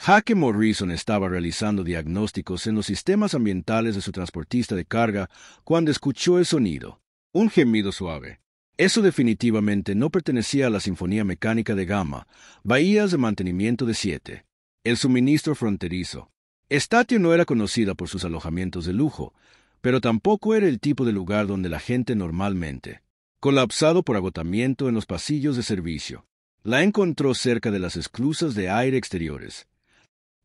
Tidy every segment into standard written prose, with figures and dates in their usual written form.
Jake Morrison estaba realizando diagnósticos en los sistemas ambientales de su transportista de carga cuando escuchó el sonido. Un gemido suave. Eso definitivamente no pertenecía a la Sinfonía Mecánica de Gamma, Bahías de Mantenimiento de 7. El suministro fronterizo. Estatio no era conocida por sus alojamientos de lujo, pero tampoco era el tipo de lugar donde la gente normalmente. Colapsado por agotamiento en los pasillos de servicio. La encontró cerca de las esclusas de aire exteriores.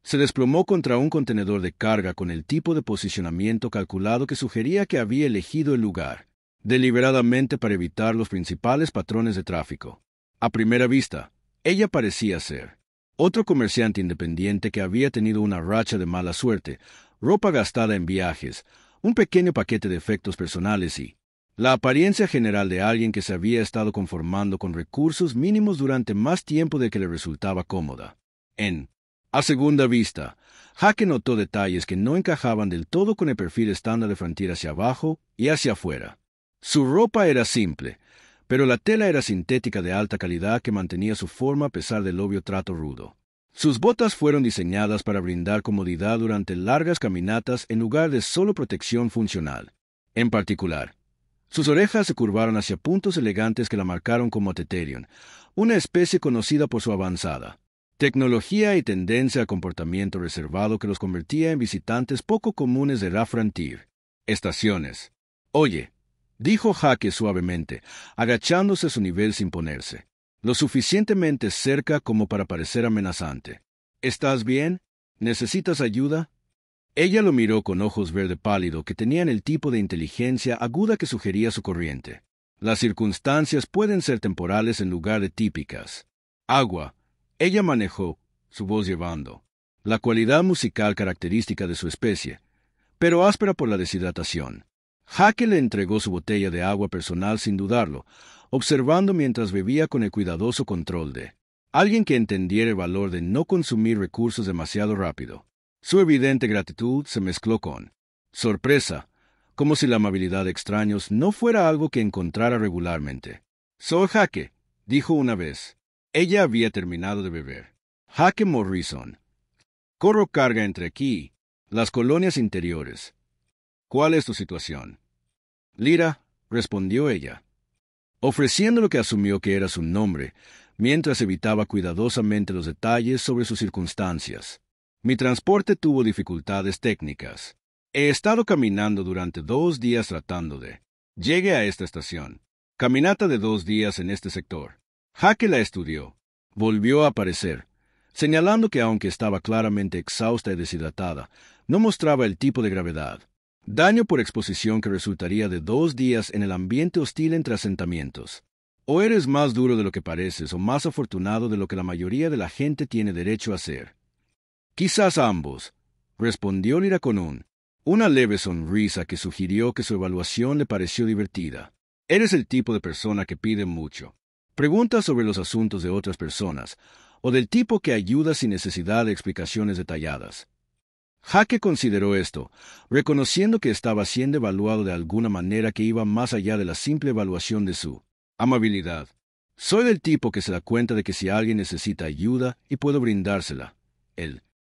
Se desplomó contra un contenedor de carga con el tipo de posicionamiento calculado que sugería que había elegido el lugar, deliberadamente para evitar los principales patrones de tráfico. A primera vista, ella parecía ser otro comerciante independiente que había tenido una racha de mala suerte, ropa gastada en viajes, un pequeño paquete de efectos personales y la apariencia general de alguien que se había estado conformando con recursos mínimos durante más tiempo de que le resultaba cómoda. A segunda vista, Jake notó detalles que no encajaban del todo con el perfil estándar de Frontier hacia abajo y hacia afuera. Su ropa era simple, pero la tela era sintética de alta calidad que mantenía su forma a pesar del obvio trato rudo. Sus botas fueron diseñadas para brindar comodidad durante largas caminatas en lugar de solo protección funcional. En particular, sus orejas se curvaron hacia puntos elegantes que la marcaron como Teterion, una especie conocida por su avanzada tecnología y tendencia a comportamiento reservado que los convertía en visitantes poco comunes de la Frontier. Estaciones. Oye, dijo Jake suavemente, agachándose a su nivel sin ponerse, lo suficientemente cerca como para parecer amenazante. ¿Estás bien? ¿Necesitas ayuda? Ella lo miró con ojos verde pálido que tenían el tipo de inteligencia aguda que sugería su corriente. Las circunstancias pueden ser temporales en lugar de típicas. Agua. Ella manejó, su voz llevando la cualidad musical característica de su especie, pero áspera por la deshidratación. Jake le entregó su botella de agua personal sin dudarlo, observando mientras bebía con el cuidadoso control de alguien que entendiera el valor de no consumir recursos demasiado rápido. Su evidente gratitud se mezcló con sorpresa, como si la amabilidad de extraños no fuera algo que encontrara regularmente. «Soy Jake», dijo una vez. Ella había terminado de beber. Jake Morrison. Corro carga entre aquí, las colonias interiores. ¿Cuál es tu situación? Lyra, respondió ella, ofreciendo lo que asumió que era su nombre, mientras evitaba cuidadosamente los detalles sobre sus circunstancias. Mi transporte tuvo dificultades técnicas. He estado caminando durante 2 días tratando de llegue a esta estación. Caminata de 2 días en este sector. Jake la estudió. Volvió a aparecer, señalando que aunque estaba claramente exhausta y deshidratada, no mostraba el tipo de gravedad. Daño por exposición que resultaría de 2 días en el ambiente hostil entre asentamientos. O eres más duro de lo que pareces o más afortunado de lo que la mayoría de la gente tiene derecho a ser. Quizás ambos, respondió Lyra con una leve sonrisa que sugirió que su evaluación le pareció divertida. Eres el tipo de persona que pide mucho. Preguntas sobre los asuntos de otras personas, o del tipo que ayuda sin necesidad de explicaciones detalladas. Jake consideró esto, reconociendo que estaba siendo evaluado de alguna manera que iba más allá de la simple evaluación de su amabilidad. Soy del tipo que se da cuenta de que si alguien necesita ayuda y puedo brindársela.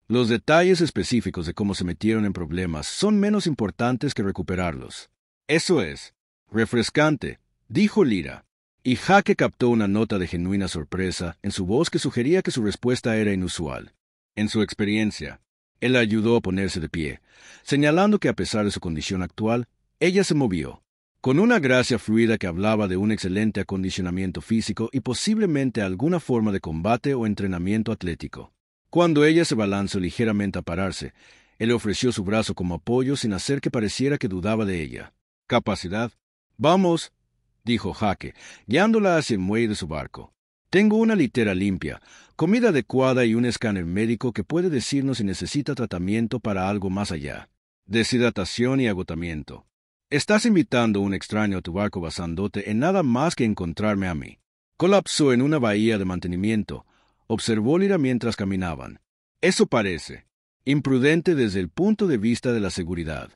Los detalles específicos de cómo se metieron en problemas son menos importantes que recuperarlos. Eso es refrescante, dijo Lyra. Y Jake captó una nota de genuina sorpresa en su voz que sugería que su respuesta era inusual. En su experiencia, él la ayudó a ponerse de pie, señalando que a pesar de su condición actual, ella se movió, con una gracia fluida que hablaba de un excelente acondicionamiento físico y posiblemente alguna forma de combate o entrenamiento atlético. Cuando ella se balanzó ligeramente a pararse, él le ofreció su brazo como apoyo sin hacer que pareciera que dudaba de ella. «Capacidad. Vamos», dijo Jake, guiándola hacia el muelle de su barco. «Tengo una litera limpia, comida adecuada y un escáner médico que puede decirnos si necesita tratamiento para algo más allá. Deshidratación y agotamiento. Estás invitando a un extraño a tu barco basándote en nada más que encontrarme a mí». Colapsó en una bahía de mantenimiento, observó Lyra mientras caminaban. «Eso parece imprudente desde el punto de vista de la seguridad».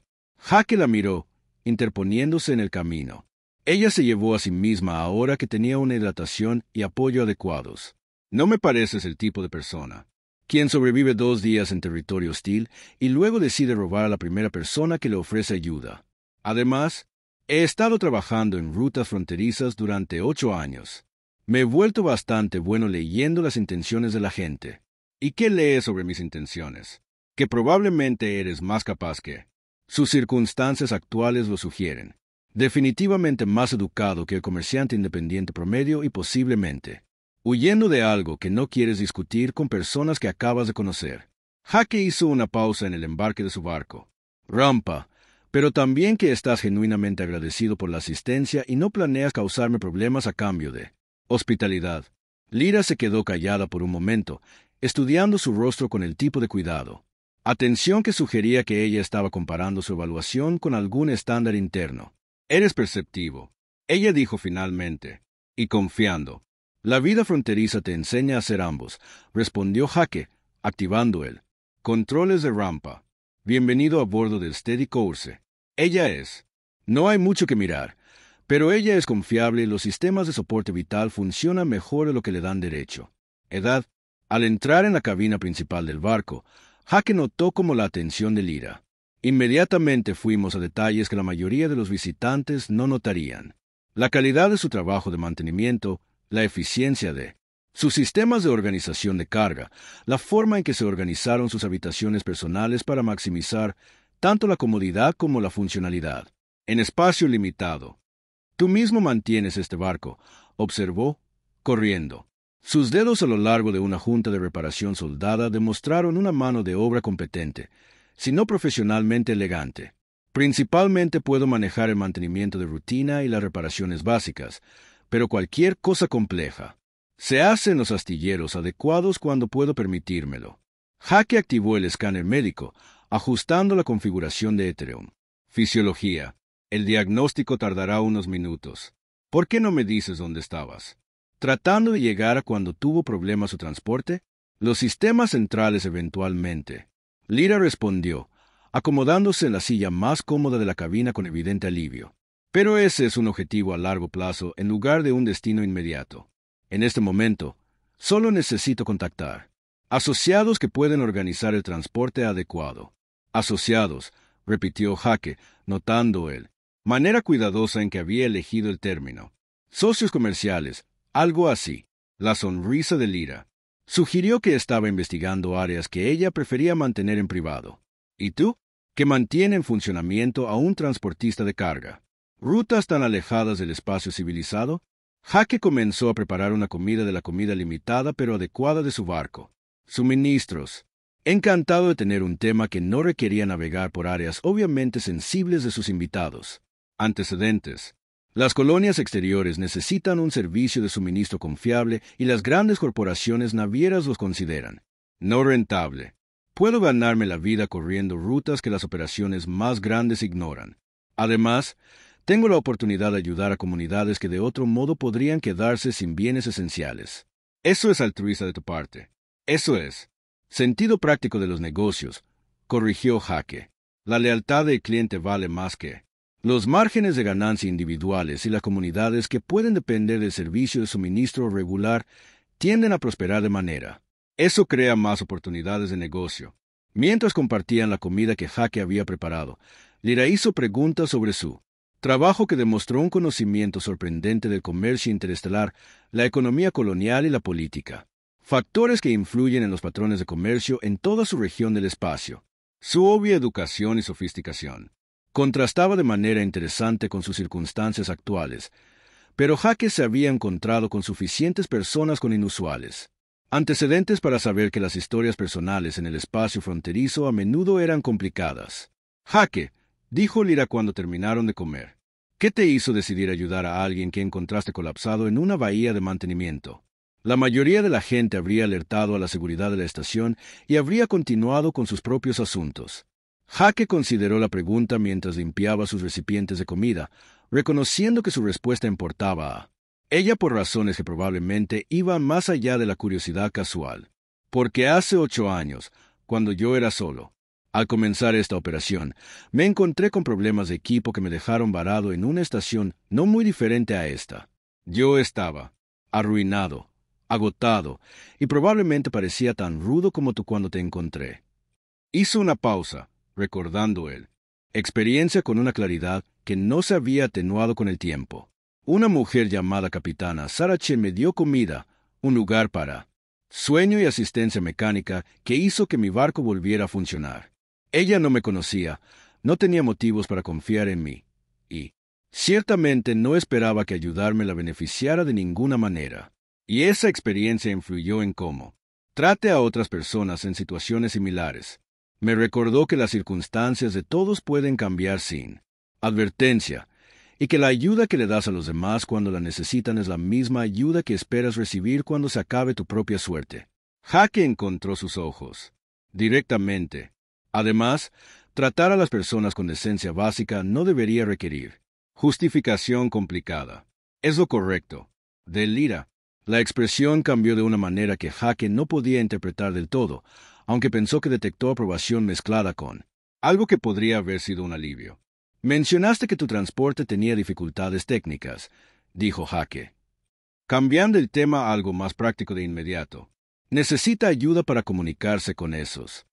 Jake la miró, interponiéndose en el camino. Ella se llevó a sí misma ahora que tenía una hidratación y apoyo adecuados. «No me pareces el tipo de persona quien sobrevive 2 días en territorio hostil y luego decide robar a la primera persona que le ofrece ayuda. Además, he estado trabajando en rutas fronterizas durante 8 años. Me he vuelto bastante bueno leyendo las intenciones de la gente. ¿Y qué lees sobre mis intenciones? Que probablemente eres más capaz que. Sus circunstancias actuales lo sugieren. Definitivamente más educado que el comerciante independiente promedio y posiblemente huyendo de algo que no quieres discutir con personas que acabas de conocer. Jake hizo una pausa en el embarque de su barco. Rampa, pero también que estás genuinamente agradecido por la asistencia y no planeas causarme problemas a cambio de hospitalidad. Lyra se quedó callada por un momento, estudiando su rostro con el tipo de cuidado. Atención que sugería que ella estaba comparando su evaluación con algún estándar interno. Eres perceptivo, ella dijo finalmente, y confiando. La vida fronteriza te enseña a ser ambos, respondió Jake, activando el controles de rampa. Bienvenido a bordo del Steady Course. Ella es. No hay mucho que mirar, pero ella es confiable y los sistemas de soporte vital funcionan mejor de lo que le dan derecho. Edad. Al entrar en la cabina principal del barco, Jake notó como la atención de Lyra. Inmediatamente fuimos a detalles que la mayoría de los visitantes no notarían. La calidad de su trabajo de mantenimiento, la eficiencia de sus sistemas de organización de carga, la forma en que se organizaron sus habitaciones personales para maximizar tanto la comodidad como la funcionalidad. En espacio limitado. Tú mismo mantienes este barco, observó, corriendo. Sus dedos a lo largo de una junta de reparación soldada demostraron una mano de obra competente, si no profesionalmente elegante. Principalmente puedo manejar el mantenimiento de rutina y las reparaciones básicas, pero cualquier cosa compleja se hace en los astilleros adecuados cuando puedo permitírmelo. Jake activó el escáner médico, ajustando la configuración de Ethereum. Fisiología. El diagnóstico tardará unos minutos. ¿Por qué no me dices dónde estabas? Tratando de llegar a cuando tuvo problemas su transporte, los sistemas centrales eventualmente. Lyra respondió, acomodándose en la silla más cómoda de la cabina con evidente alivio. Pero ese es un objetivo a largo plazo en lugar de un destino inmediato. En este momento, solo necesito contactar asociados que pueden organizar el transporte adecuado. Asociados, repitió Jake, notando él, manera cuidadosa en que había elegido el término. Socios comerciales, algo así. La sonrisa de Lyra sugirió que estaba investigando áreas que ella prefería mantener en privado. ¿Y tú? Que mantiene en funcionamiento a un transportista de carga. Rutas tan alejadas del espacio civilizado. Jake comenzó a preparar una comida de la comida limitada pero adecuada de su barco. Suministros. Encantado de tener un tema que no requería navegar por áreas obviamente sensibles de sus invitados. Antecedentes. Las colonias exteriores necesitan un servicio de suministro confiable y las grandes corporaciones navieras los consideran no rentable. Puedo ganarme la vida corriendo rutas que las operaciones más grandes ignoran. Además, tengo la oportunidad de ayudar a comunidades que de otro modo podrían quedarse sin bienes esenciales. Eso es altruista de tu parte. Eso es sentido práctico de los negocios, corrigió Jake. La lealtad del cliente vale más que los márgenes de ganancia individuales y las comunidades que pueden depender del servicio de suministro regular tienden a prosperar de manera. Eso crea más oportunidades de negocio. Mientras compartían la comida que Jake había preparado, Lyra hizo preguntas sobre su trabajo que demostró un conocimiento sorprendente del comercio interestelar, la economía colonial y la política. Factores que influyen en los patrones de comercio en toda su región del espacio. Su obvia educación y sofisticación contrastaba de manera interesante con sus circunstancias actuales, pero Jake se había encontrado con suficientes personas con inusuales antecedentes para saber que las historias personales en el espacio fronterizo a menudo eran complicadas. Jake, dijo Lyra cuando terminaron de comer, ¿qué te hizo decidir ayudar a alguien que encontraste colapsado en una bahía de mantenimiento? La mayoría de la gente habría alertado a la seguridad de la estación y habría continuado con sus propios asuntos. Jake consideró la pregunta mientras limpiaba sus recipientes de comida, reconociendo que su respuesta importaba a ella por razones que probablemente iban más allá de la curiosidad casual. Porque hace 8 años, cuando yo era solo, al comenzar esta operación, me encontré con problemas de equipo que me dejaron varado en una estación no muy diferente a esta. Yo estaba arruinado, agotado, y probablemente parecía tan rudo como tú cuando te encontré. Hizo una pausa, recordando él. Experiencia con una claridad que no se había atenuado con el tiempo. Una mujer llamada capitana Sarah Chen me dio comida, un lugar para sueño y asistencia mecánica que hizo que mi barco volviera a funcionar. Ella no me conocía, no tenía motivos para confiar en mí, y ciertamente no esperaba que ayudarme la beneficiara de ninguna manera. Y esa experiencia influyó en cómo trate a otras personas en situaciones similares. Me recordó que las circunstancias de todos pueden cambiar sin advertencia, y que la ayuda que le das a los demás cuando la necesitan es la misma ayuda que esperas recibir cuando se acabe tu propia suerte. Jaque encontró sus ojos directamente. Además, tratar a las personas con decencia básica no debería requerir justificación complicada. Es lo correcto. De Lira, la expresión cambió de una manera que Jaque no podía interpretar del todo, aunque pensó que detectó aprobación mezclada con algo que podría haber sido un alivio. Mencionaste que tu transporte tenía dificultades técnicas, dijo Jaque, cambiando el tema a algo más práctico de inmediato. Necesita ayuda para comunicarse con esos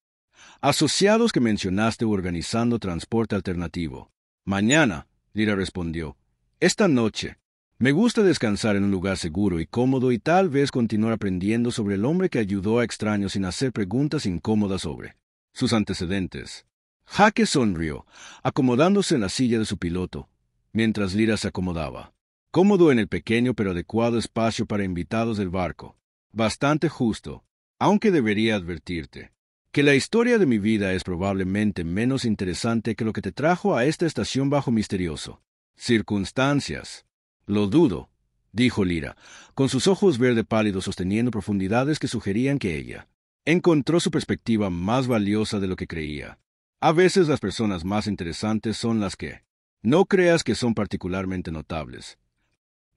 asociados que mencionaste organizando transporte alternativo. Mañana, Lira respondió. Esta noche. Me gusta descansar en un lugar seguro y cómodo y tal vez continuar aprendiendo sobre el hombre que ayudó a extraños sin hacer preguntas incómodas sobre sus antecedentes. Jaque sonrió, acomodándose en la silla de su piloto, mientras Lira se acomodaba, cómodo en el pequeño pero adecuado espacio para invitados del barco. Bastante justo, aunque debería advertirte que la historia de mi vida es probablemente menos interesante que lo que te trajo a esta estación bajo misterioso circunstancias. Lo dudo, dijo Lira, con sus ojos verde pálidos sosteniendo profundidades que sugerían que ella encontró su perspectiva más valiosa de lo que creía. A veces las personas más interesantes son las que no creas que son particularmente notables.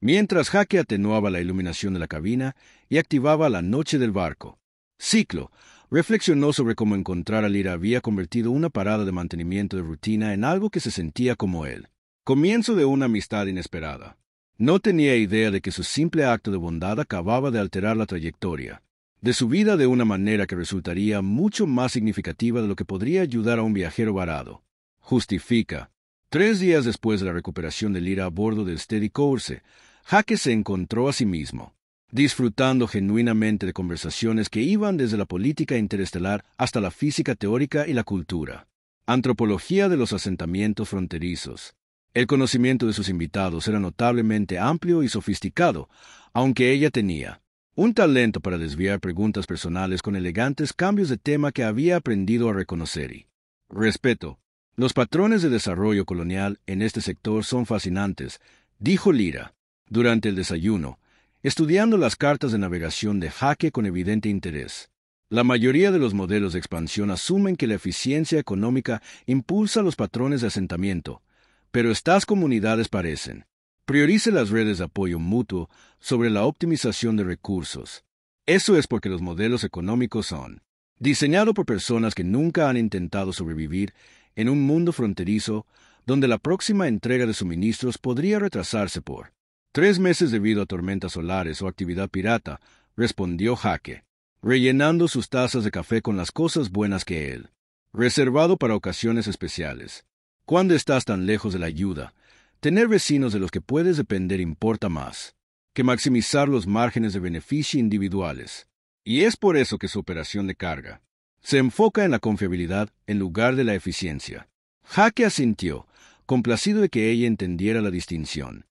Mientras Jaque atenuaba la iluminación de la cabina y activaba la noche del barco, Ciclo reflexionó sobre cómo encontrar a Lira había convertido una parada de mantenimiento de rutina en algo que se sentía como el comienzo de una amistad inesperada. No tenía idea de que su simple acto de bondad acababa de alterar la trayectoria de su vida de una manera que resultaría mucho más significativa de lo que podría ayudar a un viajero varado. Justifica. 3 días después de la recuperación de Lira a bordo del Steady Course, Jaque se encontró a sí mismo disfrutando genuinamente de conversaciones que iban desde la política interestelar hasta la física teórica y la cultura, antropología de los asentamientos fronterizos. El conocimiento de sus invitados era notablemente amplio y sofisticado, aunque ella tenía un talento para desviar preguntas personales con elegantes cambios de tema que había aprendido a reconocer y respeto. Los patrones de desarrollo colonial en este sector son fascinantes, dijo Lira, durante el desayuno, estudiando las cartas de navegación de Jaque con evidente interés. La mayoría de los modelos de expansión asumen que la eficiencia económica impulsa los patrones de asentamiento, pero estas comunidades parecen priorice las redes de apoyo mutuo sobre la optimización de recursos. Eso es porque los modelos económicos son diseñados por personas que nunca han intentado sobrevivir en un mundo fronterizo donde la próxima entrega de suministros podría retrasarse por 3 meses debido a tormentas solares o actividad pirata, respondió Jaque, rellenando sus tazas de café con las cosas buenas que él reservado para ocasiones especiales. Cuando estás tan lejos de la ayuda, tener vecinos de los que puedes depender importa más que maximizar los márgenes de beneficio individuales. Y es por eso que su operación de carga se enfoca en la confiabilidad en lugar de la eficiencia. Jaque asintió, complacido de que ella entendiera la distinción.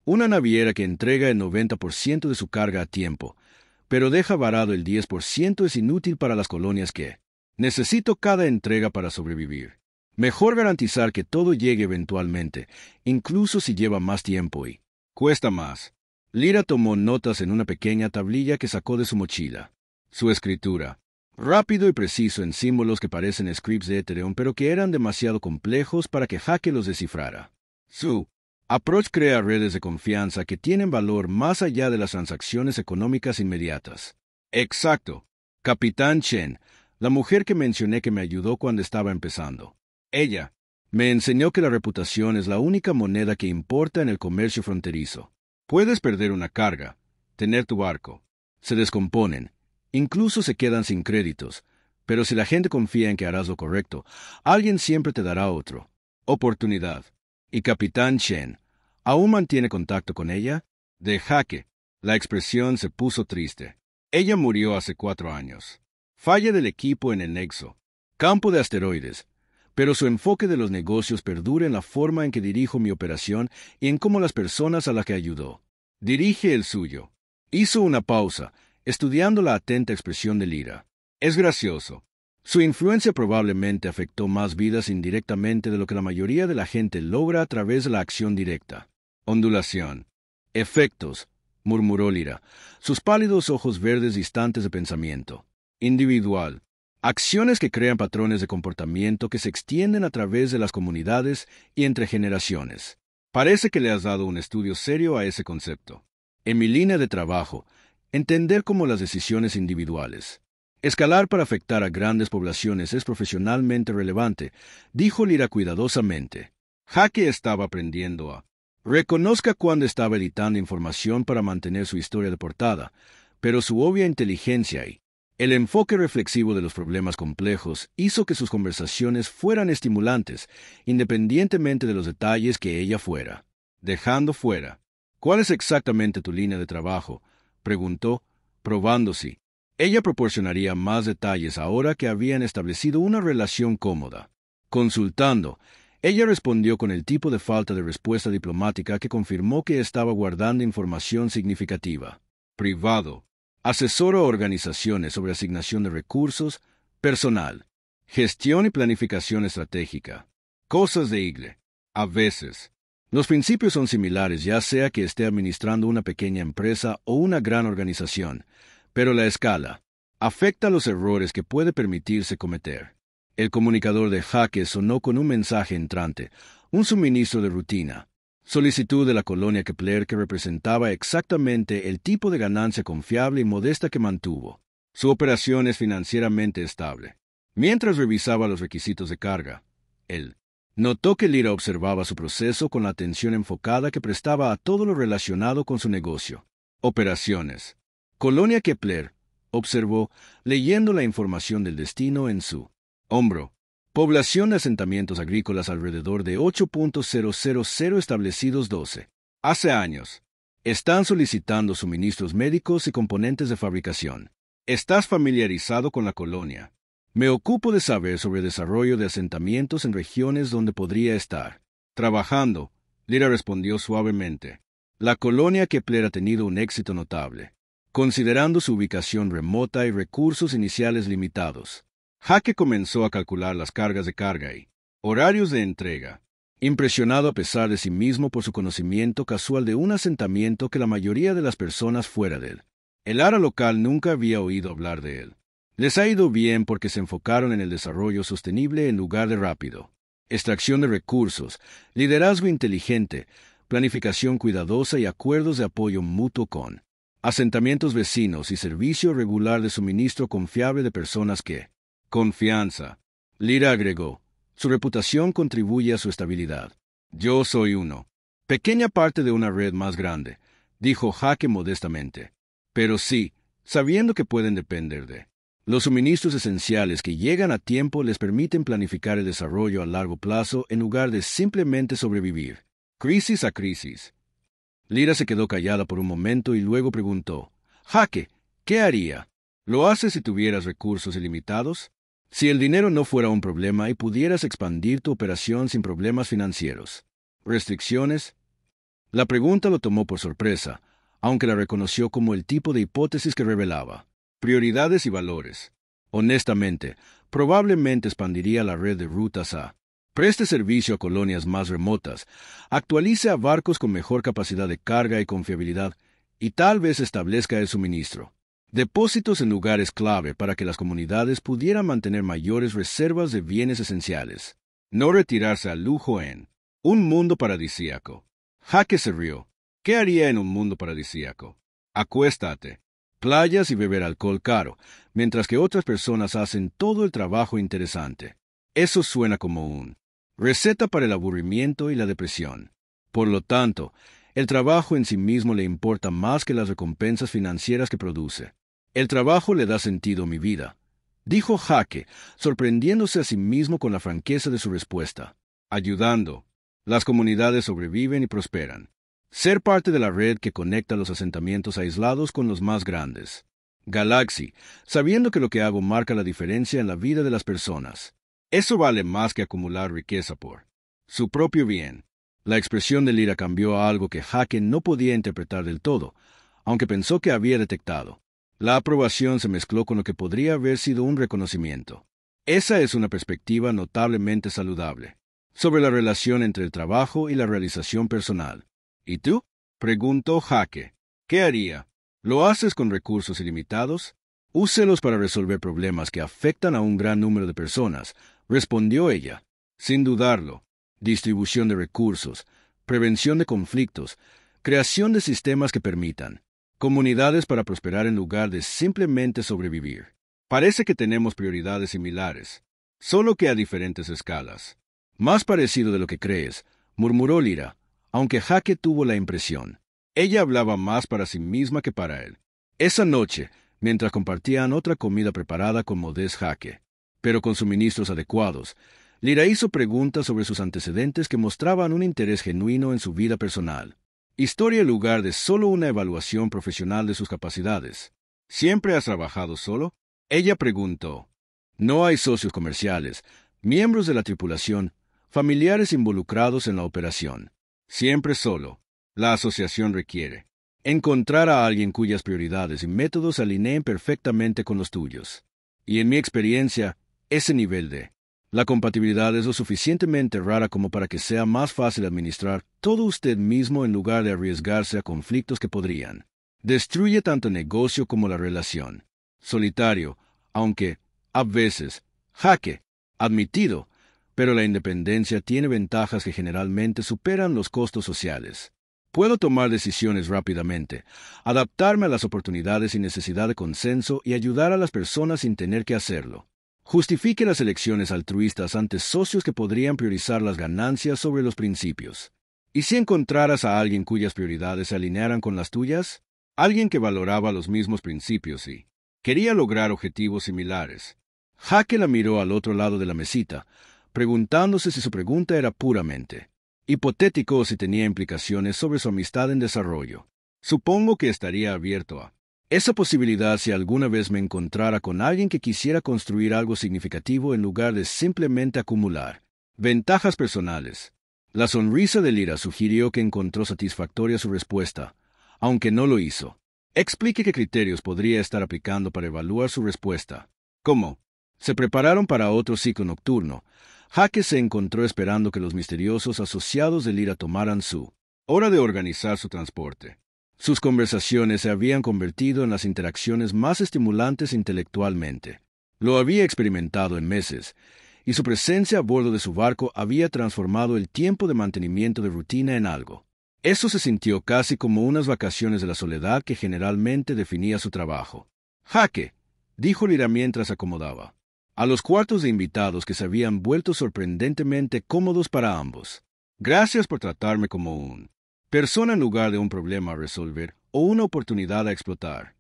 Una naviera que entrega el 90% de su carga a tiempo, pero deja varado el 10% es inútil para las colonias que necesito cada entrega para sobrevivir. Mejor garantizar que todo llegue eventualmente, incluso si lleva más tiempo y cuesta más. Lira tomó notas en una pequeña tablilla que sacó de su mochila. Su escritura, rápido y preciso en símbolos que parecen scripts de Ethereum, pero que eran demasiado complejos para que Jaque los descifrara. Su approach crea redes de confianza que tienen valor más allá de las transacciones económicas inmediatas. Exacto. Capitán Chen, la mujer que mencioné que me ayudó cuando estaba empezando. Ella me enseñó que la reputación es la única moneda que importa en el comercio fronterizo. Puedes perder una carga, tener tu barco. Se descomponen, incluso se quedan sin créditos, pero si la gente confía en que harás lo correcto, alguien siempre te dará otro. Oportunidad. ¿Y Capitán Chen aún mantiene contacto con ella? De Jaque, la expresión se puso triste. Ella murió hace 4 años. Falla del equipo en el Nexo, campo de asteroides, pero su enfoque de los negocios perdura en la forma en que dirijo mi operación y en cómo las personas a las que ayudó. Dirige el suyo. Hizo una pausa, estudiando la atenta expresión de Lyra. Es gracioso. Su influencia probablemente afectó más vidas indirectamente de lo que la mayoría de la gente logra a través de la acción directa. Ondulación. Efectos, murmuró Lyra, sus pálidos ojos verdes distantes de pensamiento. Individual. Acciones que crean patrones de comportamiento que se extienden a través de las comunidades y entre generaciones. Parece que le has dado un estudio serio a ese concepto. En mi línea de trabajo, entender cómo las decisiones individuales. Escalar para afectar a grandes poblaciones es profesionalmente relevante, dijo Lyra cuidadosamente. Jaque estaba aprendiendo a... Reconozca cuando estaba editando información para mantener su historia de portada, pero su obvia inteligencia y el enfoque reflexivo de los problemas complejos hizo que sus conversaciones fueran estimulantes, independientemente de los detalles que ella fuera. Dejando fuera. ¿Cuál es exactamente tu línea de trabajo?, preguntó, probando si ella proporcionaría más detalles ahora que habían establecido una relación cómoda. Consultando, ella respondió con el tipo de falta de respuesta diplomática que confirmó que estaba guardando información significativa. Privado. Asesoro a organizaciones sobre asignación de recursos, personal, gestión y planificación estratégica. Cosas de Igle. A veces. Los principios son similares, ya sea que esté administrando una pequeña empresa o una gran organización, pero la escala afecta los errores que puede permitirse cometer. El comunicador de Jaque sonó con un mensaje entrante, un suministro de rutina. Solicitud de la colonia Kepler que representaba exactamente el tipo de ganancia confiable y modesta que mantuvo. Su operación es financieramente estable. Mientras revisaba los requisitos de carga, él notó que Lyra observaba su proceso con la atención enfocada que prestaba a todo lo relacionado con su negocio. Operaciones. Colonia Kepler, observó, leyendo la información del destino en su hombro. Población de asentamientos agrícolas alrededor de 8.000 establecidos 12. Hace años. Están solicitando suministros médicos y componentes de fabricación. ¿Estás familiarizado con la colonia? Me ocupo de saber sobre el desarrollo de asentamientos en regiones donde podría estar trabajando, Lyra respondió suavemente. La colonia Kepler ha tenido un éxito notable, considerando su ubicación remota y recursos iniciales limitados. Jaque comenzó a calcular las cargas de carga y horarios de entrega, impresionado a pesar de sí mismo por su conocimiento casual de un asentamiento que la mayoría de las personas fuera de él. El área local nunca había oído hablar de él. Les ha ido bien porque se enfocaron en el desarrollo sostenible en lugar de rápido. Extracción de recursos, liderazgo inteligente, planificación cuidadosa y acuerdos de apoyo mutuo con asentamientos vecinos y servicio regular de suministro confiable de personas que confianza. Lyra agregó, su reputación contribuye a su estabilidad. Yo soy uno. Pequeña parte de una red más grande, dijo Jaque modestamente. Pero sí, sabiendo que pueden depender de los suministros esenciales que llegan a tiempo les permiten planificar el desarrollo a largo plazo en lugar de simplemente sobrevivir. Crisis a crisis. Lyra se quedó callada por un momento y luego preguntó, Jaque, ¿qué haría? ¿Lo haces si tuvieras recursos ilimitados? Si el dinero no fuera un problema y pudieras expandir tu operación sin problemas financieros. ¿Restricciones? La pregunta lo tomó por sorpresa, aunque la reconoció como el tipo de hipótesis que revelaba. Prioridades y valores. Honestamente, probablemente expandiría la red de rutas a preste servicio a colonias más remotas, actualice a barcos con mejor capacidad de carga y confiabilidad, y tal vez establezca el suministro. Depósitos en lugares clave para que las comunidades pudieran mantener mayores reservas de bienes esenciales. No retirarse al lujo en un mundo paradisíaco. Jaque se rió. ¿Qué haría en un mundo paradisíaco? Acuéstate. Playas y beber alcohol caro, mientras que otras personas hacen todo el trabajo interesante. Eso suena como un receta para el aburrimiento y la depresión. Por lo tanto, El trabajo en sí mismo le importa más que las recompensas financieras que produce. El trabajo le da sentido a mi vida, dijo Jake, sorprendiéndose a sí mismo con la franqueza de su respuesta. Ayudando. Las comunidades sobreviven y prosperan. Ser parte de la red que conecta los asentamientos aislados con los más grandes. Galaxy, sabiendo que lo que hago marca la diferencia en la vida de las personas. Eso vale más que acumular riqueza por su propio bien. La expresión de Lyra cambió a algo que Jake no podía interpretar del todo, aunque pensó que había detectado. La aprobación se mezcló con lo que podría haber sido un reconocimiento. Esa es una perspectiva notablemente saludable sobre la relación entre el trabajo y la realización personal. ¿Y tú? Preguntó Jake. ¿Qué haría? ¿Lo haces con recursos ilimitados? Úselos para resolver problemas que afectan a un gran número de personas, respondió ella. Sin dudarlo. Distribución de recursos, prevención de conflictos, creación de sistemas que permitan comunidades para prosperar en lugar de simplemente sobrevivir. Parece que tenemos prioridades similares, solo que a diferentes escalas. Más parecido de lo que crees, murmuró Lyra, aunque Jake tuvo la impresión. Ella hablaba más para sí misma que para él. Esa noche, mientras compartían otra comida preparada con modest Jake, pero con suministros adecuados, Lyra hizo preguntas sobre sus antecedentes que mostraban un interés genuino en su vida personal. Historia en lugar de solo una evaluación profesional de sus capacidades. ¿Siempre has trabajado solo? Ella preguntó. No hay socios comerciales, miembros de la tripulación, familiares involucrados en la operación. Siempre solo. La asociación requiere encontrar a alguien cuyas prioridades y métodos se alineen perfectamente con los tuyos. Y en mi experiencia, ese nivel de la compatibilidad es lo suficientemente rara como para que sea más fácil administrar todo usted mismo en lugar de arriesgarse a conflictos que podrían destruye tanto el negocio como la relación. Solitario, aunque, a veces, Jake, admitido, pero la independencia tiene ventajas que generalmente superan los costos sociales. Puedo tomar decisiones rápidamente, adaptarme a las oportunidades sin necesidad de consenso y ayudar a las personas sin tener que hacerlo. Justifique las elecciones altruistas ante socios que podrían priorizar las ganancias sobre los principios. ¿Y si encontraras a alguien cuyas prioridades se alinearan con las tuyas? Alguien que valoraba los mismos principios y quería lograr objetivos similares. Jake la miró al otro lado de la mesita, preguntándose si su pregunta era puramente hipotético o si tenía implicaciones sobre su amistad en desarrollo. Supongo que estaría abierto a esa posibilidad si alguna vez me encontrara con alguien que quisiera construir algo significativo en lugar de simplemente acumular ventajas personales. La sonrisa de Lyra sugirió que encontró satisfactoria su respuesta, aunque no lo hizo. Explique qué criterios podría estar aplicando para evaluar su respuesta. ¿Cómo? Se prepararon para otro ciclo nocturno. Jake se encontró esperando que los misteriosos asociados de Lyra tomaran su hora de organizar su transporte. Sus conversaciones se habían convertido en las interacciones más estimulantes intelectualmente. Lo había experimentado en meses, y su presencia a bordo de su barco había transformado el tiempo de mantenimiento de rutina en algo. Eso se sintió casi como unas vacaciones de la soledad que generalmente definía su trabajo. Jake, dijo Lyra mientras acomodaba a los cuartos de invitados que se habían vuelto sorprendentemente cómodos para ambos. Gracias por tratarme como un persona en lugar de un problema a resolver o una oportunidad a explotar.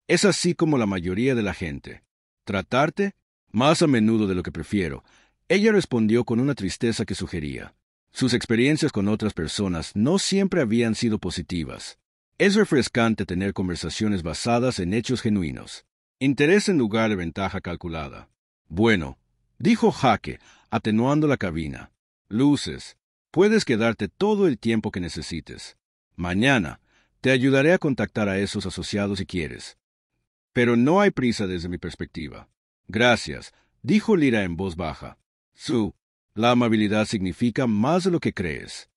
Es así como la mayoría de la gente. ¿Tratarte? Más a menudo de lo que prefiero. Ella respondió con una tristeza que sugería. Sus experiencias con otras personas no siempre habían sido positivas. Es refrescante tener conversaciones basadas en hechos genuinos. Interés en lugar de ventaja calculada. Bueno, dijo Jake, atenuando la cabina. Luces. Puedes quedarte todo el tiempo que necesites. Mañana te ayudaré a contactar a esos asociados si quieres. Pero no hay prisa desde mi perspectiva. Gracias, dijo Lyra en voz baja. La amabilidad significa más de lo que crees.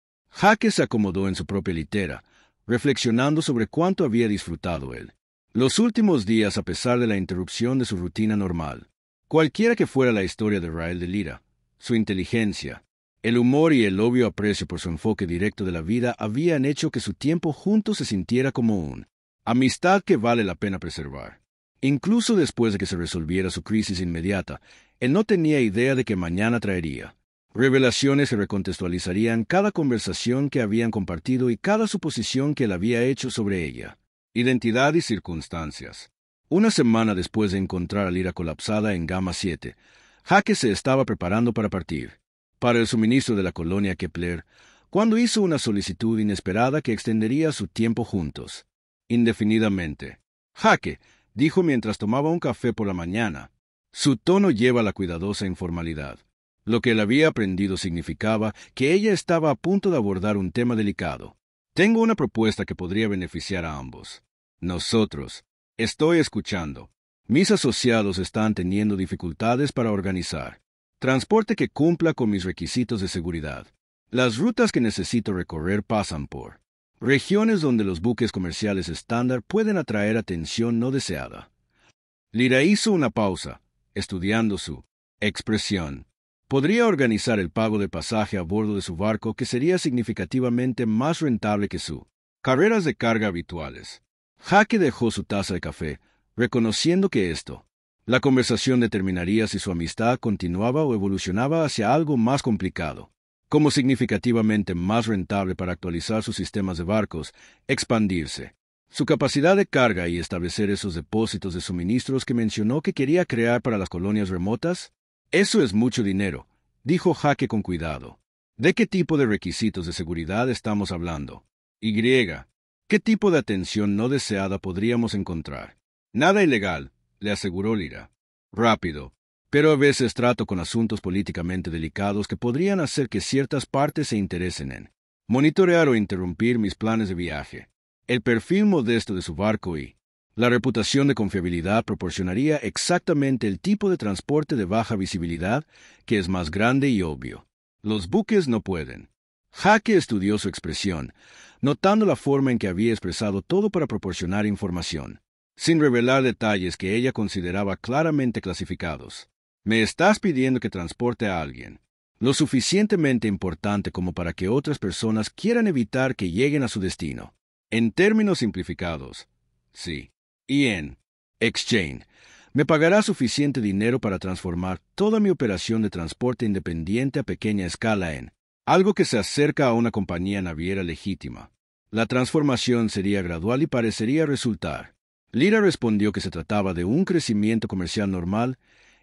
Jake se acomodó en su propia litera, reflexionando sobre cuánto había disfrutado él. Los últimos días a pesar de la interrupción de su rutina normal. Cualquiera que fuera la historia de Rael de Lyra, su inteligencia, el humor y el obvio aprecio por su enfoque directo de la vida habían hecho que su tiempo juntos se sintiera como una amistad que vale la pena preservar. Incluso después de que se resolviera su crisis inmediata, él no tenía idea de que mañana traería. Revelaciones que recontextualizarían cada conversación que habían compartido y cada suposición que él había hecho sobre ella. Identidad y circunstancias. Una semana después de encontrar a Lyra colapsada en Gamma 7, Jake se estaba preparando para partir para el suministro de la colonia Kepler, cuando hizo una solicitud inesperada que extendería su tiempo juntos, indefinidamente. Jake, dijo mientras tomaba un café por la mañana. Su tono lleva la cuidadosa informalidad. Lo que él había aprendido significaba que ella estaba a punto de abordar un tema delicado. Tengo una propuesta que podría beneficiar a ambos. Nosotros. Estoy escuchando. Mis asociados están teniendo dificultades para organizar transporte que cumpla con mis requisitos de seguridad. Las rutas que necesito recorrer pasan por regiones donde los buques comerciales estándar pueden atraer atención no deseada. Lyra hizo una pausa, estudiando su expresión. Podría organizar el pago del pasaje a bordo de su barco, que sería significativamente más rentable que sus carreras de carga habituales. Jake dejó su taza de café, reconociendo que la conversación determinaría si su amistad continuaba o evolucionaba hacia algo más complicado, como significativamente más rentable para actualizar sus sistemas de barcos, expandirse su capacidad de carga y establecer esos depósitos de suministros que mencionó que quería crear para las colonias remotas. Eso es mucho dinero, dijo Jake con cuidado. ¿De qué tipo de requisitos de seguridad estamos hablando? ¿Qué tipo de atención no deseada podríamos encontrar? Nada ilegal, le aseguró Lyra. Rápido. Pero a veces trato con asuntos políticamente delicados que podrían hacer que ciertas partes se interesen en monitorear o interrumpir mis planes de viaje. El perfil modesto de su barco y la reputación de confiabilidad proporcionaría exactamente el tipo de transporte de baja visibilidad que es más grande y obvio. Los buques no pueden. Jake estudió su expresión, notando la forma en que había expresado todo para proporcionar información, sin revelar detalles que ella consideraba claramente clasificados. Me estás pidiendo que transporte a alguien lo suficientemente importante como para que otras personas quieran evitar que lleguen a su destino. En términos simplificados, sí. Y en exchange, me pagará suficiente dinero para transformar toda mi operación de transporte independiente a pequeña escala en algo que se acerca a una compañía naviera legítima. La transformación sería gradual y parecería resultar. Lyra respondió que se trataba de un crecimiento comercial normal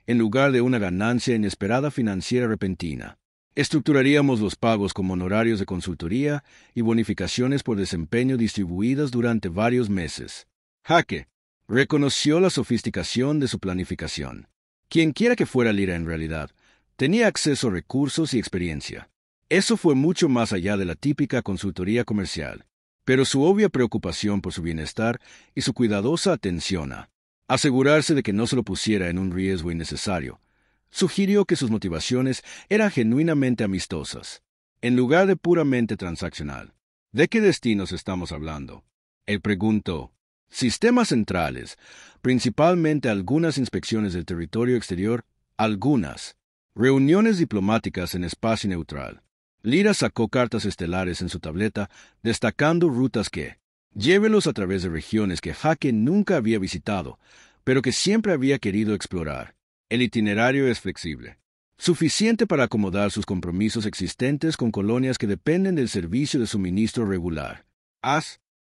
en lugar de una ganancia inesperada financiera repentina. Estructuraríamos los pagos como honorarios de consultoría y bonificaciones por desempeño distribuidas durante varios meses. Jake reconoció la sofisticación de su planificación. Quienquiera que fuera Lyra en realidad, tenía acceso a recursos y experiencia. Eso fue mucho más allá de la típica consultoría comercial, pero su obvia preocupación por su bienestar y su cuidadosa atención a asegurarse de que no se lo pusiera en un riesgo innecesario, sugirió que sus motivaciones eran genuinamente amistosas, en lugar de puramente transaccional. ¿De qué destinos estamos hablando? Él preguntó. Sistemas centrales, principalmente algunas inspecciones del territorio exterior, algunas reuniones diplomáticas en espacio neutral. Lyra sacó cartas estelares en su tableta, destacando rutas que llévelos a través de regiones que Jake nunca había visitado, pero que siempre había querido explorar. El itinerario es flexible, suficiente para acomodar sus compromisos existentes con colonias que dependen del servicio de suministro regular.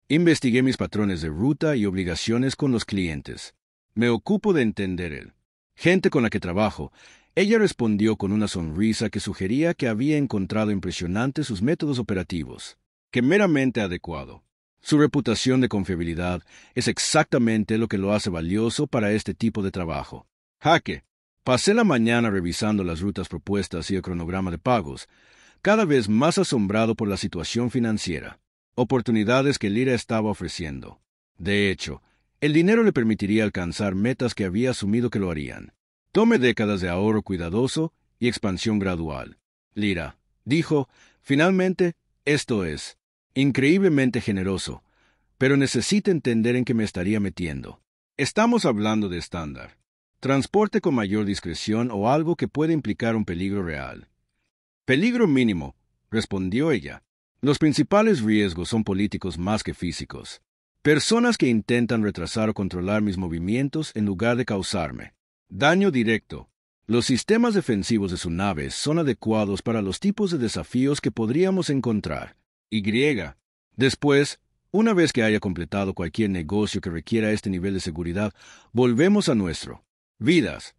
Investigué mis patrones de ruta y obligaciones con los clientes. Me ocupo de entender el gente con la que trabajo. Ella respondió con una sonrisa que sugería que había encontrado impresionantes sus métodos operativos, que meramente adecuado. Su reputación de confiabilidad es exactamente lo que lo hace valioso para este tipo de trabajo. Jake, pasé la mañana revisando las rutas propuestas y el cronograma de pagos, cada vez más asombrado por la situación financiera. Oportunidades que Lyra estaba ofreciendo. De hecho, el dinero le permitiría alcanzar metas que había asumido que lo harían. Tome décadas de ahorro cuidadoso y expansión gradual. Lyra, dijo, finalmente, esto es increíblemente generoso, pero necesita entender en qué me estaría metiendo. Estamos hablando de estándar, transporte con mayor discreción o algo que puede implicar un peligro real. Peligro mínimo, respondió ella. Los principales riesgos son políticos más que físicos. Personas que intentan retrasar o controlar mis movimientos en lugar de causarme daño directo. Los sistemas defensivos de su nave son adecuados para los tipos de desafíos que podríamos encontrar. Y. Después, una vez que haya completado cualquier negocio que requiera este nivel de seguridad, volvemos a nuestro. Vidas.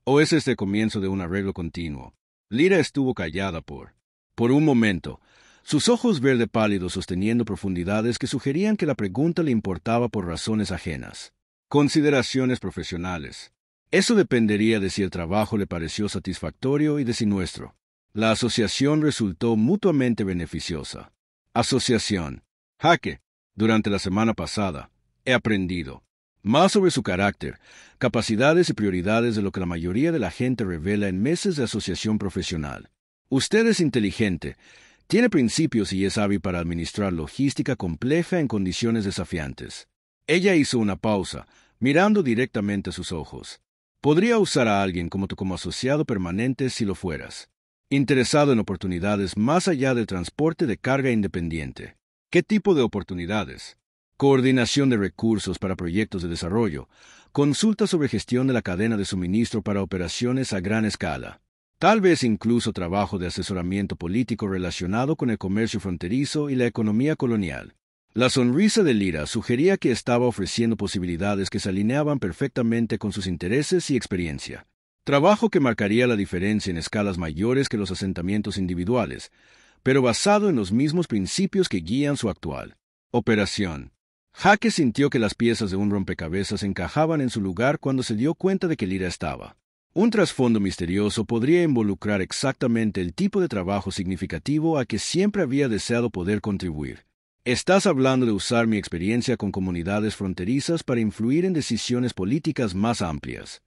¿O es este el comienzo de un arreglo continuo? Lyra estuvo callada por un momento, sus ojos verde pálidos sosteniendo profundidades que sugerían que la pregunta le importaba por razones ajenas. Consideraciones profesionales. Eso dependería de si el trabajo le pareció satisfactorio y de si nuestro. La asociación resultó mutuamente beneficiosa. Asociación. Jaque. Durante la semana pasada, he aprendido más sobre su carácter, capacidades y prioridades de lo que la mayoría de la gente revela en meses de asociación profesional. Usted es inteligente, tiene principios y es hábil para administrar logística compleja en condiciones desafiantes. Ella hizo una pausa, mirando directamente a sus ojos. Podría usar a alguien como asociado permanente si lo fueras. Interesado en oportunidades más allá del transporte de carga independiente. ¿Qué tipo de oportunidades? Coordinación de recursos para proyectos de desarrollo, consulta sobre gestión de la cadena de suministro para operaciones a gran escala. Tal vez incluso trabajo de asesoramiento político relacionado con el comercio fronterizo y la economía colonial. La sonrisa de Lyra sugería que estaba ofreciendo posibilidades que se alineaban perfectamente con sus intereses y experiencia. Trabajo que marcaría la diferencia en escalas mayores que los asentamientos individuales, pero basado en los mismos principios que guían su actual operación. Jaque sintió que las piezas de un rompecabezas encajaban en su lugar cuando se dio cuenta de que Lyra estaba. Un trasfondo misterioso podría involucrar exactamente el tipo de trabajo significativo a que siempre había deseado poder contribuir. Estás hablando de usar mi experiencia con comunidades fronterizas para influir en decisiones políticas más amplias.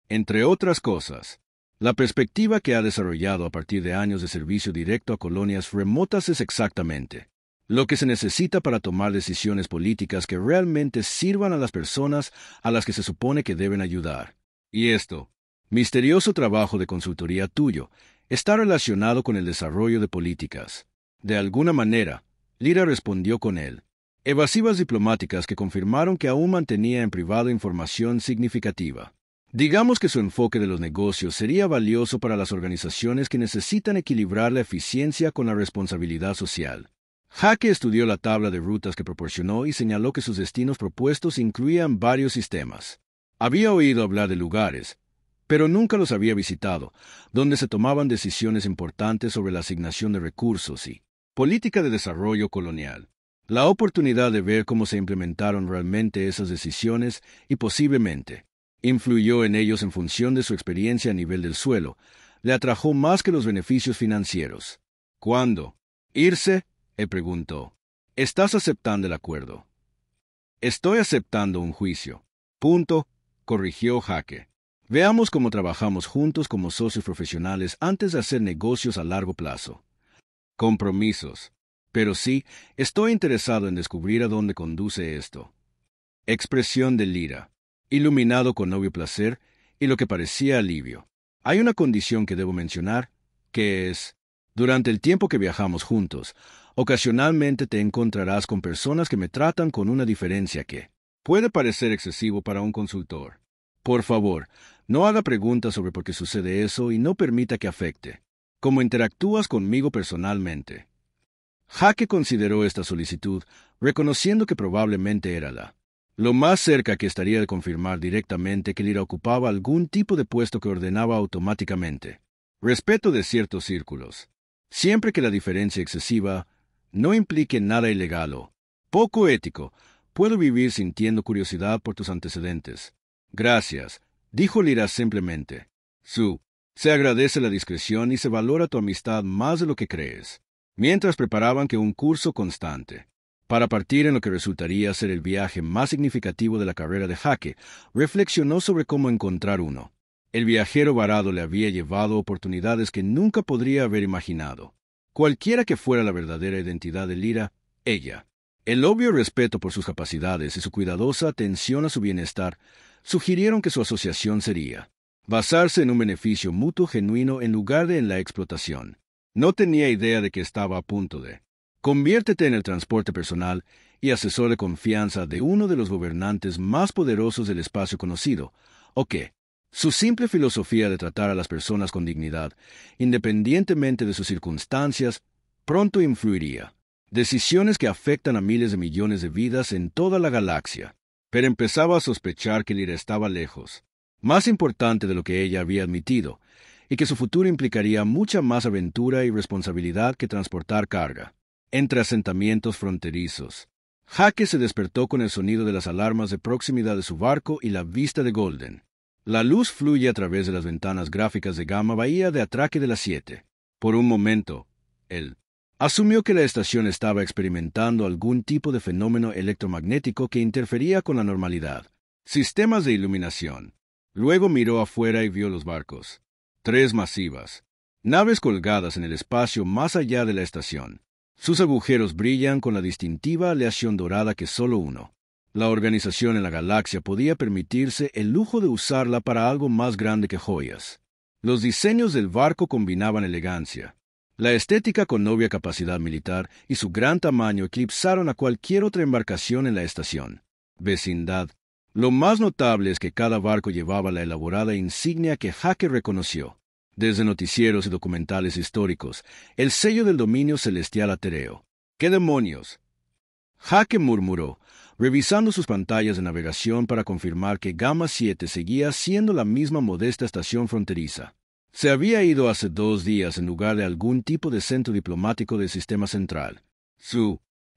Entre otras cosas, la perspectiva que ha desarrollado a partir de años de servicio directo a colonias remotas es exactamente lo que se necesita para tomar decisiones políticas que realmente sirvan a las personas a las que se supone que deben ayudar. Y esto, misterioso trabajo de consultoría tuyo, está relacionado con el desarrollo de políticas. De alguna manera, Lyra respondió con él. Evasivas diplomáticas que confirmaron que aún mantenía en privado información significativa. Digamos que su enfoque de los negocios sería valioso para las organizaciones que necesitan equilibrar la eficiencia con la responsabilidad social. Jaque estudió la tabla de rutas que proporcionó y señaló que sus destinos propuestos incluían varios sistemas. Había oído hablar de lugares, pero nunca los había visitado, donde se tomaban decisiones importantes sobre la asignación de recursos y política de desarrollo colonial. La oportunidad de ver cómo se implementaron realmente esas decisiones y posiblemente influyó en ellos en función de su experiencia a nivel del suelo, le atrajo más que los beneficios financieros. ¿Cuándo? ¿Irse? Él preguntó. ¿Estás aceptando el acuerdo? Estoy aceptando un juicio. Punto, corrigió Jaque. Veamos cómo trabajamos juntos como socios profesionales antes de hacer negocios a largo plazo. Compromisos. Pero sí, estoy interesado en descubrir a dónde conduce esto. Expresión de Lyra. Iluminado con obvio placer y lo que parecía alivio. Hay una condición que debo mencionar, que es, durante el tiempo que viajamos juntos, ocasionalmente te encontrarás con personas que me tratan con una diferencia que puede parecer excesivo para un consultor. Por favor, no haga preguntas sobre por qué sucede eso y no permita que afecte cómo interactúas conmigo personalmente. Jaque consideró esta solicitud, reconociendo que probablemente era lo más cerca que estaría de confirmar directamente que Lyra ocupaba algún tipo de puesto que ordenaba automáticamente. Respeto de ciertos círculos. Siempre que la diferencia excesiva no implique nada ilegal o poco ético, puedo vivir sintiendo curiosidad por tus antecedentes. Gracias, dijo Lyra simplemente. Se agradece la discreción y se valora tu amistad más de lo que crees. Mientras preparaban que un curso constante para partir en lo que resultaría ser el viaje más significativo de la carrera de Jaque, reflexionó sobre cómo encontrar uno. El viajero varado le había llevado oportunidades que nunca podría haber imaginado. Cualquiera que fuera la verdadera identidad de Lyra, ella, el obvio respeto por sus capacidades y su cuidadosa atención a su bienestar, sugirieron que su asociación sería basarse en un beneficio mutuo genuino en lugar de en la explotación. No tenía idea de que estaba a punto de conviértete en el transporte personal y asesor de confianza de uno de los gobernantes más poderosos del espacio conocido, o que Su simple filosofía de tratar a las personas con dignidad, independientemente de sus circunstancias, pronto influiría. Decisiones que afectan a miles de millones de vidas en toda la galaxia. Pero empezaba a sospechar que Lyra estaba lejos, más importante de lo que ella había admitido, y que su futuro implicaría mucha más aventura y responsabilidad que transportar carga. Entre asentamientos fronterizos. Jake se despertó con el sonido de las alarmas de proximidad de su barco y la vista de Golden. La luz fluye a través de las ventanas gráficas de Gamma Bahía de atraque de las 7. Por un momento, él asumió que la estación estaba experimentando algún tipo de fenómeno electromagnético que interfería con la normalidad. Sistemas de iluminación. Luego miró afuera y vio los barcos. 3 masivas. Naves colgadas en el espacio más allá de la estación. Sus agujeros brillan con la distintiva aleación dorada que solo uno. La organización en la galaxia podía permitirse el lujo de usarla para algo más grande que joyas. Los diseños del barco combinaban elegancia. La estética con obvia capacidad militar y su gran tamaño eclipsaron a cualquier otra embarcación en la estación. Vecindad. Lo más notable es que cada barco llevaba la elaborada insignia que Jake reconoció. Desde noticieros y documentales históricos, el sello del dominio celestial atereo. ¡Qué demonios! Jake murmuró, revisando sus pantallas de navegación para confirmar que Gamma 7 seguía siendo la misma modesta estación fronteriza. Se había ido hace 2 días en lugar de algún tipo de centro diplomático del sistema central.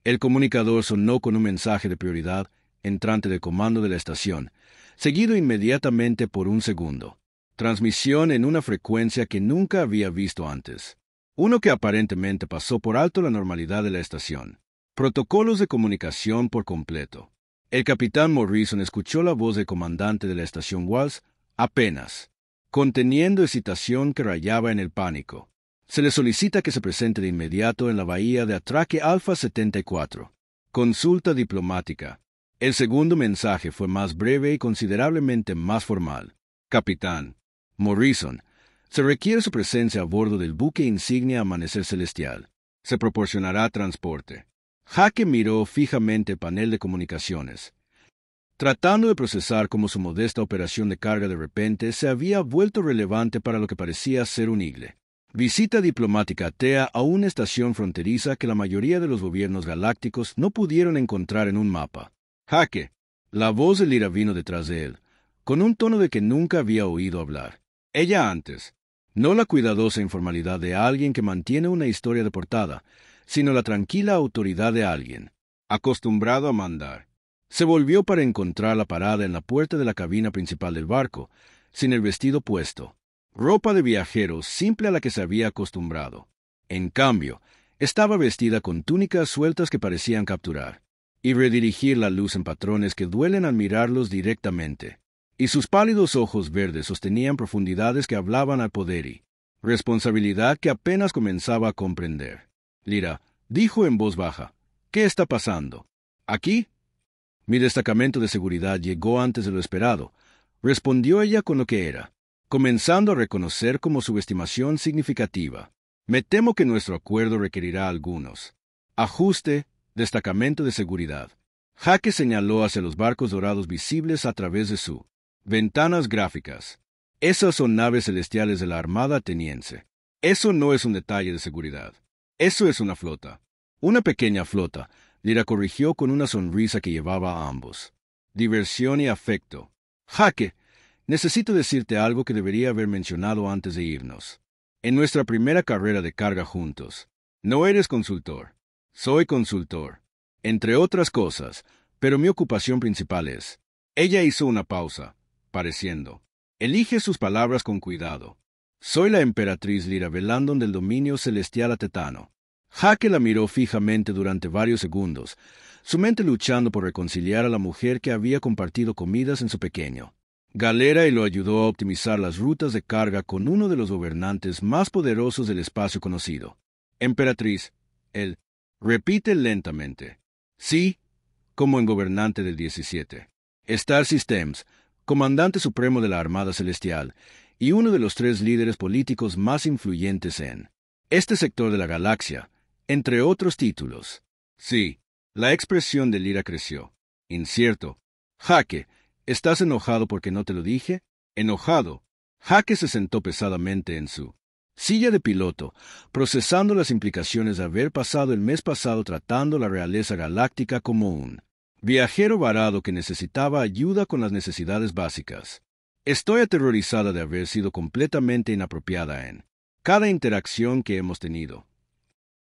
El comunicador sonó con un mensaje de prioridad entrante del comando de la estación, seguido inmediatamente por un segundo. Transmisión en una frecuencia que nunca había visto antes. Uno que aparentemente pasó por alto la normalidad de la estación. Protocolos de comunicación por completo. El capitán Morrison escuchó la voz del comandante de la estación Walsh apenas, conteniendo excitación que rayaba en el pánico. Se le solicita que se presente de inmediato en la bahía de atraque Alfa 74. Consulta diplomática. El segundo mensaje fue más breve y considerablemente más formal. Capitán Morrison, se requiere su presencia a bordo del buque insignia Amanecer Celestial. Se proporcionará transporte. Jake miró fijamente el panel de comunicaciones, tratando de procesar cómo su modesta operación de carga de repente se había vuelto relevante para lo que parecía ser un igle. Visita diplomática TEA a una estación fronteriza que la mayoría de los gobiernos galácticos no pudieron encontrar en un mapa. Jake. La voz de Lyra vino detrás de él, con un tono de que nunca había oído hablar. Ella antes. No la cuidadosa informalidad de alguien que mantiene una historia de portada, sino la tranquila autoridad de alguien, acostumbrado a mandar. Se volvió para encontrarla parada en la puerta de la cabina principal del barco, sin el vestido puesto. Ropa de viajero simple a la que se había acostumbrado. En cambio, estaba vestida con túnicas sueltas que parecían capturar y redirigir la luz en patrones que duelen al mirarlos directamente. Y sus pálidos ojos verdes sostenían profundidades que hablaban al poder y responsabilidad que apenas comenzaba a comprender. Lyra dijo en voz baja, «¿Qué está pasando? ¿Aquí?» «Mi destacamento de seguridad llegó antes de lo esperado», respondió ella con lo que era, comenzando a reconocer como subestimación significativa. «Me temo que nuestro acuerdo requerirá algunos. Ajuste, destacamento de seguridad». Jake señaló hacia los barcos dorados visibles a través de su ventanas gráficas. Esas son naves celestiales de la Armada Ateniense. Eso no es un detalle de seguridad. Eso es una flota. Una pequeña flota, Lyra corrigió con una sonrisa que llevaba a ambos. Diversión y afecto. Jake, necesito decirte algo que debería haber mencionado antes de irnos. En nuestra primera carrera de carga juntos, no eres consultor. Soy consultor. Entre otras cosas, pero mi ocupación principal es. Ella hizo una pausa, pareciendo. Elige sus palabras con cuidado. Soy la emperatriz Lyra Velandon del dominio celestial atetano. Jake la miró fijamente durante varios segundos, su mente luchando por reconciliar a la mujer que había compartido comidas en su pequeño galera y lo ayudó a optimizar las rutas de carga con uno de los gobernantes más poderosos del espacio conocido. Emperatriz, él repite lentamente. Sí, como en gobernante del 17. Star Systems, comandante supremo de la Armada Celestial, y uno de los 3 líderes políticos más influyentes en este sector de la galaxia, entre otros títulos. Sí, la expresión de Lyra creció. Incierto. Jake, ¿estás enojado porque no te lo dije? Enojado, Jaque se sentó pesadamente en su silla de piloto, procesando las implicaciones de haber pasado el mes pasado tratando la realeza galáctica como un viajero varado que necesitaba ayuda con las necesidades básicas. Estoy aterrorizada de haber sido completamente inapropiada en cada interacción que hemos tenido.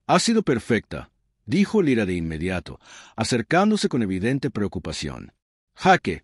Ha sido perfecta, dijo Lyra de inmediato, acercándose con evidente preocupación. Jaque,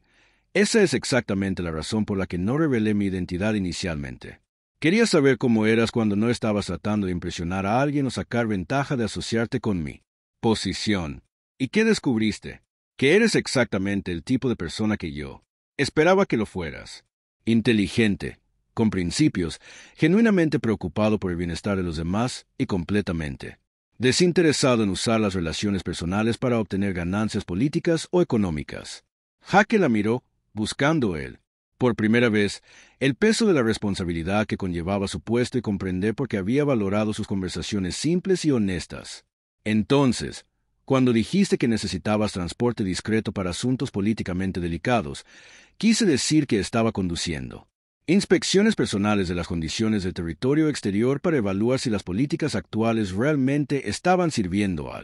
esa es exactamente la razón por la que no revelé mi identidad inicialmente. Quería saber cómo eras cuando no estabas tratando de impresionar a alguien o sacar ventaja de asociarte con mi posición. ¿Y qué descubriste? Que eres exactamente el tipo de persona que yo esperaba que lo fueras. Inteligente, con principios, genuinamente preocupado por el bienestar de los demás y completamente desinteresado en usar las relaciones personales para obtener ganancias políticas o económicas. Jaque la miró, buscando él, por primera vez, el peso de la responsabilidad que conllevaba su puesto y comprender por qué había valorado sus conversaciones simples y honestas. Entonces, cuando dijiste que necesitabas transporte discreto para asuntos políticamente delicados, quise decir que estaba conduciendo inspecciones personales de las condiciones del territorio exterior para evaluar si las políticas actuales realmente estaban sirviendo a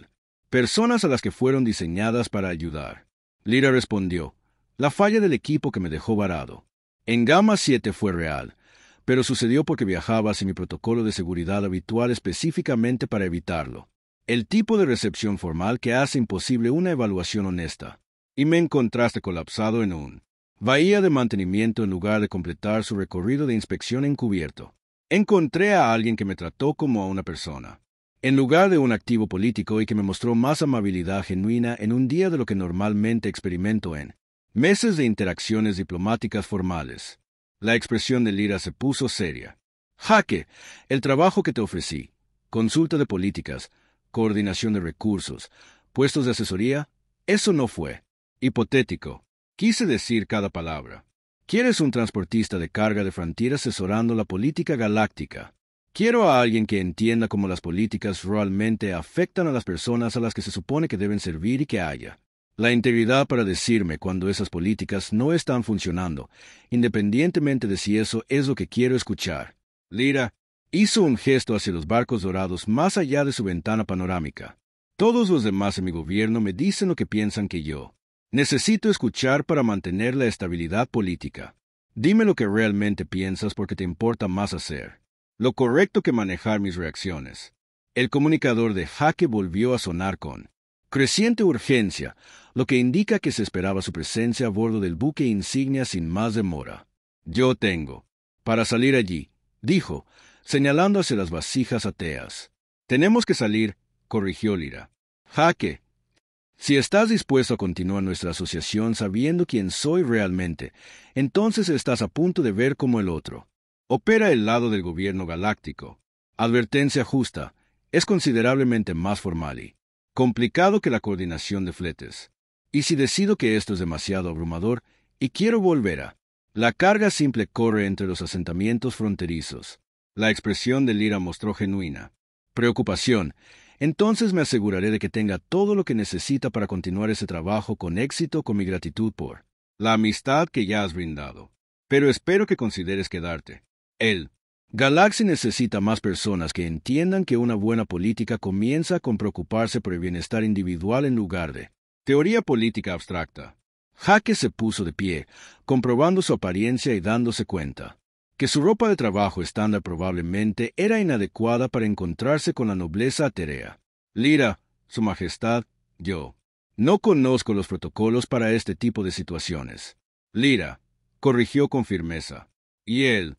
personas a las que fueron diseñadas para ayudar. Lyra respondió, la falla del equipo que me dejó varado en Gamma 7 fue real, pero sucedió porque viajaba sin mi protocolo de seguridad habitual específicamente para evitarlo. El tipo de recepción formal que hace imposible una evaluación honesta. Y me encontraste colapsado en un bahía de mantenimiento en lugar de completar su recorrido de inspección encubierto. Encontré a alguien que me trató como a una persona, en lugar de un activo político y que me mostró más amabilidad genuina en un día de lo que normalmente experimento en meses de interacciones diplomáticas formales. La expresión de Lyra se puso seria. Jaque, el trabajo que te ofrecí, consulta de políticas, coordinación de recursos, puestos de asesoría, eso no fue hipotético. Quise decir cada palabra. ¿Quieres un transportista de carga de Frontier asesorando la política galáctica? Quiero a alguien que entienda cómo las políticas realmente afectan a las personas a las que se supone que deben servir y que haya la integridad para decirme cuando esas políticas no están funcionando, independientemente de si eso es lo que quiero escuchar. Lyra hizo un gesto hacia los barcos dorados más allá de su ventana panorámica. Todos los demás en mi gobierno me dicen lo que piensan que yo necesito escuchar para mantener la estabilidad política. Dime lo que realmente piensas porque te importa más hacer lo correcto que manejar mis reacciones. El comunicador de Jaque volvió a sonar con creciente urgencia, lo que indica que se esperaba su presencia a bordo del buque insignia sin más demora. Yo tengo para salir allí, dijo, señalando hacia las vasijas ateas. Tenemos que salir, corrigió Lyra. Jaque, si estás dispuesto a continuar nuestra asociación sabiendo quién soy realmente, entonces estás a punto de ver cómo el otro opera el lado del gobierno galáctico. Advertencia justa, es considerablemente más formal y complicado que la coordinación de fletes. Y si decido que esto es demasiado abrumador y quiero volver a la carga simple corre entre los asentamientos fronterizos. La expresión de Lyra mostró genuina preocupación. Entonces me aseguraré de que tenga todo lo que necesita para continuar ese trabajo con éxito con mi gratitud por la amistad que ya has brindado. Pero espero que consideres quedarte. El Galaxy necesita más personas que entiendan que una buena política comienza con preocuparse por el bienestar individual en lugar de teoría política abstracta. Jaque se puso de pie, comprobando su apariencia y dándose cuenta que su ropa de trabajo estándar probablemente era inadecuada para encontrarse con la nobleza aterea. Lyra, Su Majestad, yo no conozco los protocolos para este tipo de situaciones. Lyra corrigió con firmeza. Y el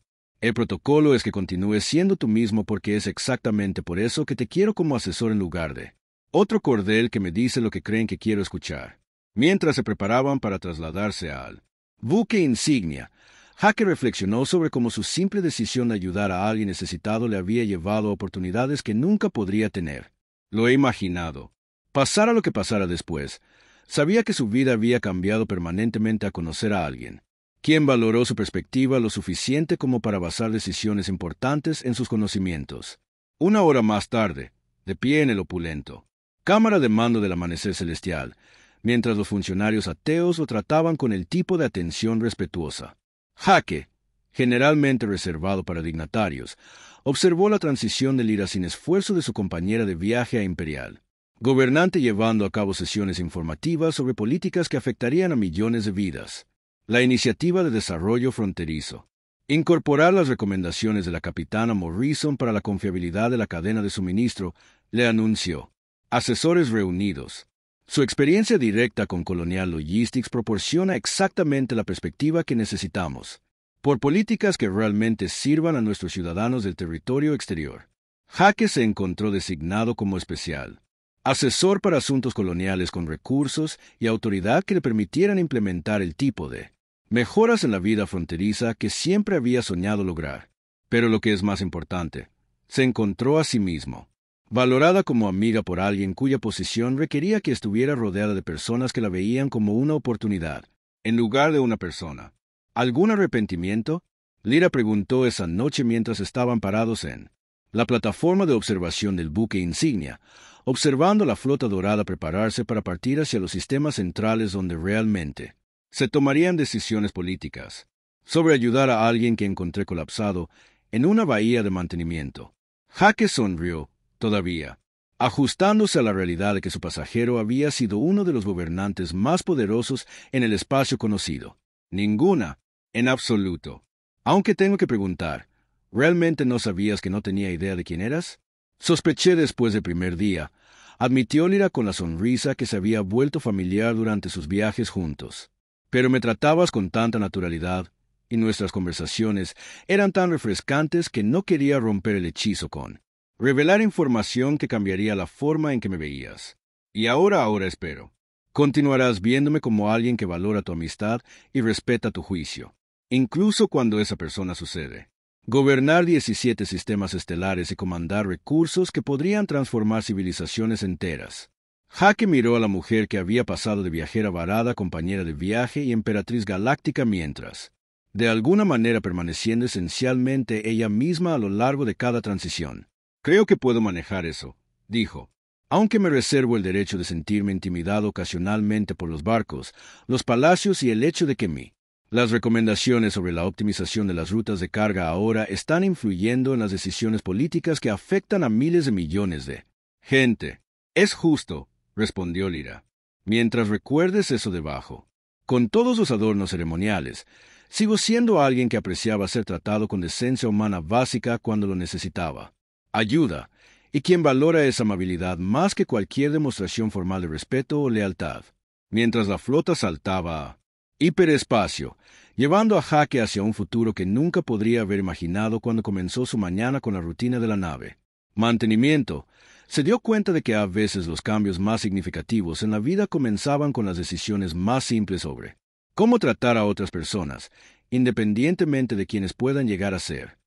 protocolo es que continúes siendo tú mismo porque es exactamente por eso que te quiero como asesor en lugar de otro cordel que me dice lo que creen que quiero escuchar. Mientras se preparaban para trasladarse al buque insignia, Jaque reflexionó sobre cómo su simple decisión de ayudar a alguien necesitado le había llevado a oportunidades que nunca podría tener. Lo he imaginado. Pasara lo que pasara después, sabía que su vida había cambiado permanentemente a conocer a alguien, quien valoró su perspectiva lo suficiente como para basar decisiones importantes en sus conocimientos. Una hora más tarde, de pie en el opulento cámara de mando del amanecer celestial, mientras los funcionarios ateos lo trataban con el tipo de atención respetuosa. Jaque, generalmente reservado para dignatarios, observó la transición de Lyra sin esfuerzo de su compañera de viaje a Imperial, gobernante llevando a cabo sesiones informativas sobre políticas que afectarían a millones de vidas. La iniciativa de desarrollo fronterizo. Incorporar las recomendaciones de la capitana Morrison para la confiabilidad de la cadena de suministro, le anunció. Asesores reunidos. Su experiencia directa con Colonial Logistics proporciona exactamente la perspectiva que necesitamos. Por políticas que realmente sirvan a nuestros ciudadanos del territorio exterior. Jaque se encontró designado como especial. Asesor para asuntos coloniales con recursos y autoridad que le permitieran implementar el tipo de mejoras en la vida fronteriza que siempre había soñado lograr. Pero lo que es más importante, se encontró a sí mismo, valorada como amiga por alguien cuya posición requería que estuviera rodeada de personas que la veían como una oportunidad, en lugar de una persona. ¿Algún arrepentimiento? Lyra preguntó esa noche mientras estaban parados en la plataforma de observación del buque insignia, observando la flota dorada prepararse para partir hacia los sistemas centrales donde realmente se tomarían decisiones políticas sobre ayudar a alguien que encontré colapsado en una bahía de mantenimiento. Jaque sonrió, todavía, ajustándose a la realidad de que su pasajero había sido uno de los gobernantes más poderosos en el espacio conocido. Ninguna, en absoluto. Aunque tengo que preguntar, ¿realmente no sabías que no tenía idea de quién eras? Sospeché después del primer día, admitió Lyra con la sonrisa que se había vuelto familiar durante sus viajes juntos. Pero me tratabas con tanta naturalidad, y nuestras conversaciones eran tan refrescantes que no quería romper el hechizo con revelar información que cambiaría la forma en que me veías. Y ahora espero. Continuarás viéndome como alguien que valora tu amistad y respeta tu juicio, incluso cuando esa persona sucede. Gobernar 17 sistemas estelares y comandar recursos que podrían transformar civilizaciones enteras. Jaque miró a la mujer que había pasado de viajera varada, compañera de viaje y emperatriz galáctica mientras, de alguna manera permaneciendo esencialmente ella misma a lo largo de cada transición. Creo que puedo manejar eso, dijo. Aunque me reservo el derecho de sentirme intimidado ocasionalmente por los barcos, los palacios y el hecho de que las recomendaciones sobre la optimización de las rutas de carga ahora están influyendo en las decisiones políticas que afectan a miles de millones de gente. Es justo, respondió Lyra. Mientras recuerdes eso debajo. Con todos los adornos ceremoniales, sigo siendo alguien que apreciaba ser tratado con decencia humana básica cuando lo necesitaba. Ayuda, y quien valora esa amabilidad más que cualquier demostración formal de respeto o lealtad. Mientras la flota saltaba a hiperespacio, llevando a Jaque hacia un futuro que nunca podría haber imaginado cuando comenzó su mañana con la rutina de la nave. Mantenimiento. Se dio cuenta de que a veces los cambios más significativos en la vida comenzaban con las decisiones más simples sobre cómo tratar a otras personas, independientemente de quienes puedan llegar a ser.